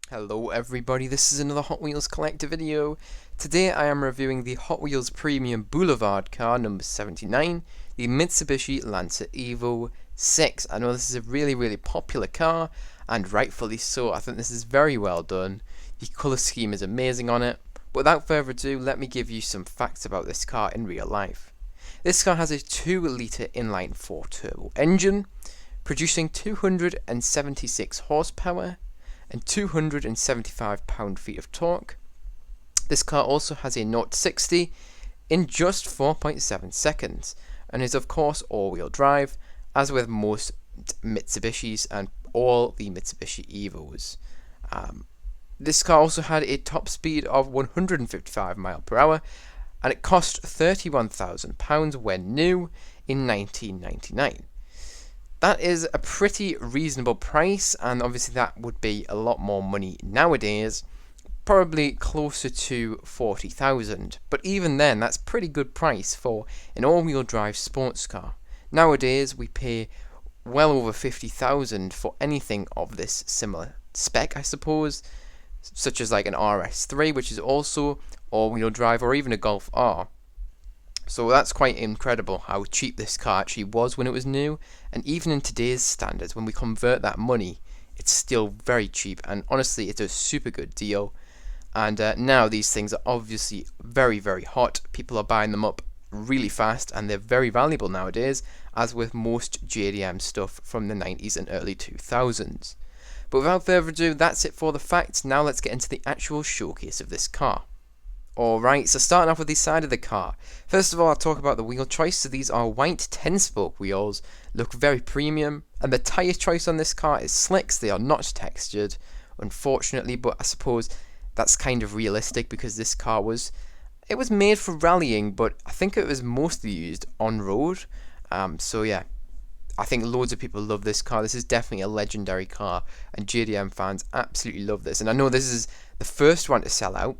Hello everybody, this is another Hot Wheels collector video. Today I am reviewing the Hot Wheels Premium Boulevard car number 79, the Mitsubishi Lancer Evo 6. I know this is a really popular car, and rightfully so. I think this is very well done. The colour scheme is amazing on it. But without further ado, let me give you some facts about this car in real life. This car has a 2-litre inline-4 turbo engine, producing 276 horsepower and 275 pound-feet of torque. This car also has a 0-60 in just 4.7 seconds and is of course all-wheel drive, as with most Mitsubishis and all the Mitsubishi Evos. This car also had a top speed of 155 miles per hour, and it cost £31,000 when new in 1999. That is a pretty reasonable price, and obviously that would be a lot more money nowadays, probably closer to 40,000. But even then, that's pretty good price for an all-wheel drive sports car. Nowadays, we pay well over 50,000 for anything of this similar spec, I suppose, such as like an RS3, which is also all-wheel drive, or even a Golf R. So that's quite incredible how cheap this car actually was when it was new, and even in today's standards, when we convert that money, it's still very cheap, and honestly it's a super good deal. And now these things are obviously very hot. People are buying them up really fast, and they're very valuable nowadays, as with most JDM stuff from the 90s and early 2000s. But without further ado, that's it for the facts. Now let's get into the actual showcase of this car. Alright, so starting off with the side of the car. First of all, I'll talk about the wheel choice. So these are white 10-spoke wheels, look very premium, and the tyre choice on this car is slicks. They are not textured, unfortunately, but I suppose that's kind of realistic because this car was made for rallying, but I think it was mostly used on road. So yeah, I think loads of people love this car. This is definitely a legendary car, and JDM fans absolutely love this. And I know this is the first one to sell out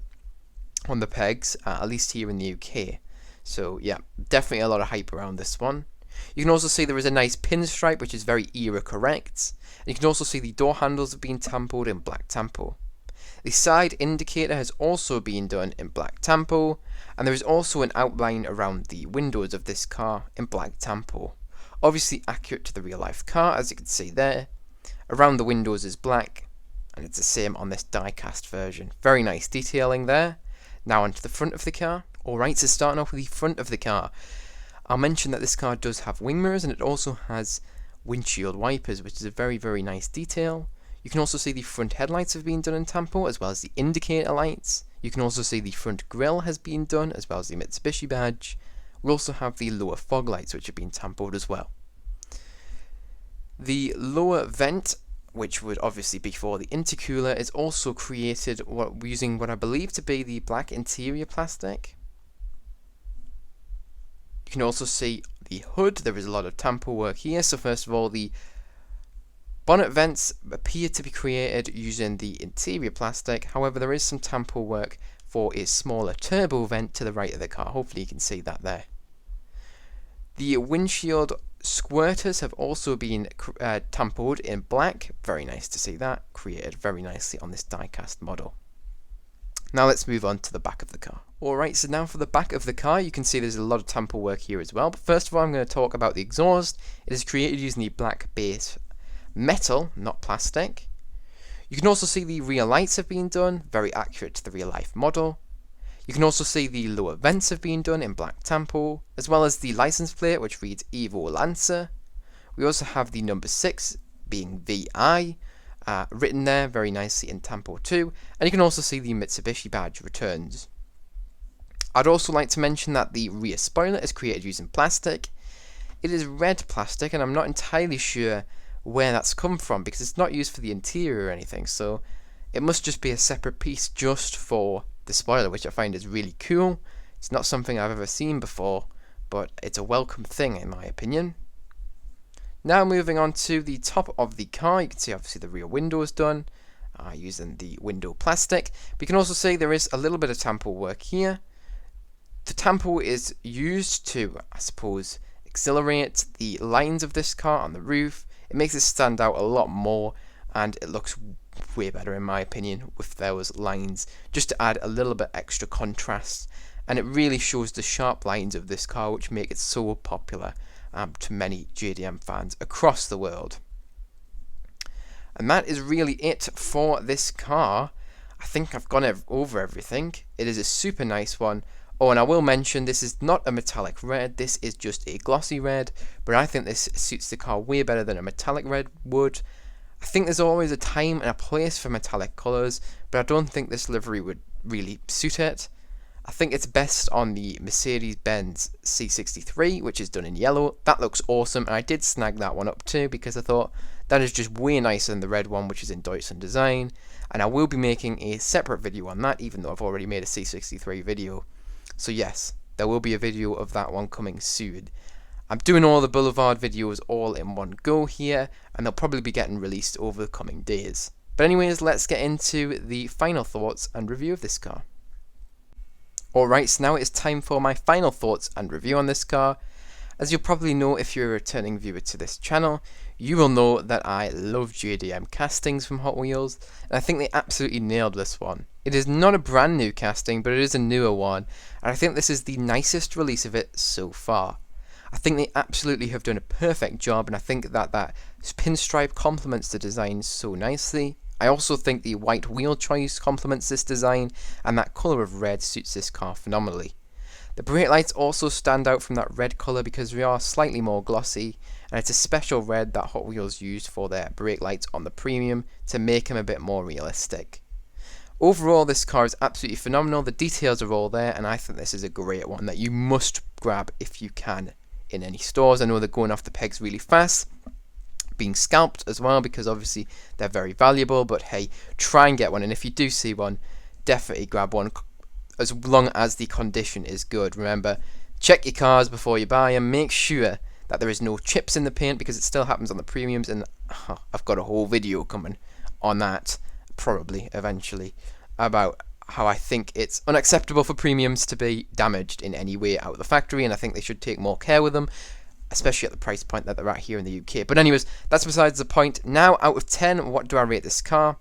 on the pegs, at least here in the UK. So yeah, definitely a lot of hype around this one. You can also see there is a nice pinstripe, which is very era correct. And you can also see the door handles have been tampoed in black tampo. The side indicator has also been done in black tampo, and there is also an outline around the windows of this car in black tampo. Obviously accurate to the real life car, as you can see there. Around the windows is black, and it's the same on this die-cast version. Very nice detailing there. Now onto the front of the car. Alright, so starting off with the front of the car, I'll mention that this car does have wing mirrors, and it also has windshield wipers, which is a very nice detail. You can also see the front headlights have been done in tampo, as well as the indicator lights. You can also see the front grille has been done, as well as the Mitsubishi badge. We also have the lower fog lights, which have been tampoed as well. The lower vent, which would obviously be for the intercooler, is also created using what I believe to be the black interior plastic. You can also see the hood. There is a lot of tampo work here. So first of all, the bonnet vents appear to be created using the interior plastic. However, there is some tampo work for a smaller turbo vent to the right of the car. Hopefully you can see that there. The windshield squirters have also been tampoed in black. Very nice to see that. Created very nicely on this die-cast model. Now let's move on to the back of the car. Alright, so now for the back of the car, you can see there's a lot of tampo work here as well. But first of all, I'm going to talk about the exhaust. It is created using the black base metal, not plastic. You can also see the rear lights have been done, very accurate to the real life model. You can also see the lower vents have been done in black tampo, as well as the license plate, which reads Evo Lancer. We also have the number 6 being VI written there very nicely in tampo too, and you can also see the Mitsubishi badge returns. I'd also like to mention that the rear spoiler is created using plastic. It is red plastic, and I'm not entirely sure where that's come from because it's not used for the interior or anything, so it must just be a separate piece just for the spoiler, which I find is really cool. It's not something I've ever seen before, but it's a welcome thing in my opinion. Now moving on to the top of the car, you can see obviously the rear windows done using the window plastic. But you can also see there is a little bit of tampo work here. The tampo is used to, I suppose, accelerate the lines of this car on the roof. It makes it stand out a lot more, and it looks way better in my opinion with those lines, just to add a little bit extra contrast, and it really shows the sharp lines of this car which make it so popular to many JDM fans across the world. And that is really it for this car. I think I've gone over everything. It is a super nice one. Oh, and I will mention, this is not a metallic red, this is just a glossy red, but I think this suits the car way better than a metallic red would. I think there's always a time and a place for metallic colours, but I don't think this livery would really suit it. I think it's best on the Mercedes-Benz C63, which is done in yellow. That looks awesome, and I did snag that one up too because I thought that is just way nicer than the red one, which is in Deutschland design. And I will be making a separate video on that, even though I've already made a C63 video. So yes, there will be a video of that one coming soon. I'm doing all the Boulevard videos all in one go here, and they'll probably be getting released over the coming days. But anyways, let's get into the final thoughts and review of this car. Alright, so now it's time for my final thoughts and review on this car. As you'll probably know if you're a returning viewer to this channel, you will know that I love JDM castings from Hot Wheels, and I think they absolutely nailed this one. It is not a brand new casting, but it is a newer one, and I think this is the nicest release of it so far. I think they absolutely have done a perfect job, and I think that pinstripe complements the design so nicely. I also think the white wheel choice complements this design, and that colour of red suits this car phenomenally. The brake lights also stand out from that red colour because they are slightly more glossy, and it's a special red that Hot Wheels used for their brake lights on the premium to make them a bit more realistic. Overall, this car is absolutely phenomenal. The details are all there, and I think this is a great one that you must grab if you can in any stores. I know they're going off the pegs really fast, being scalped as well, because obviously they're very valuable, but hey, try and get one, and if you do see one, definitely grab one as long as the condition is good. Remember, check your cars before you buy them, make sure that there is no chips in the paint, because it still happens on the premiums, and I've got a whole video coming on that probably eventually about how I think it's unacceptable for premiums to be damaged in any way out of the factory, and I think they should take more care with them, especially at the price point that they're at here in the UK. But anyways, that's besides the point. Now, out of 10, what do I rate this car?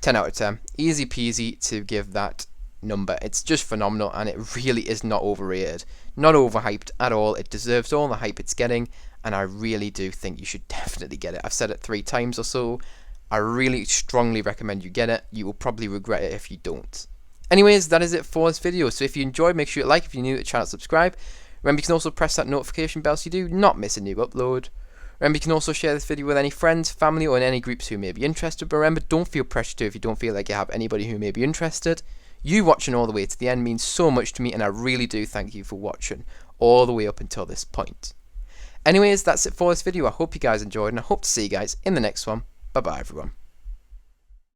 10 out of 10. Easy peasy to give that number. It's just phenomenal, and it really is not overrated. Not overhyped at all. It deserves all the hype it's getting, and I really do think you should definitely get it. I've said it 3 times or so. I really strongly recommend you get it. You will probably regret it if you don't. Anyways, that is it for this video. So if you enjoyed, make sure you like. If you're new to the channel, subscribe. Remember, you can also press that notification bell so you do not miss a new upload. Remember, you can also share this video with any friends, family, or in any groups who may be interested. But remember, don't feel pressured to if you don't feel like you have anybody who may be interested. You watching all the way to the end means so much to me, and I really do thank you for watching all the way up until this point. Anyways, that's it for this video. I hope you guys enjoyed, and I hope to see you guys in the next one. Bye bye, everyone.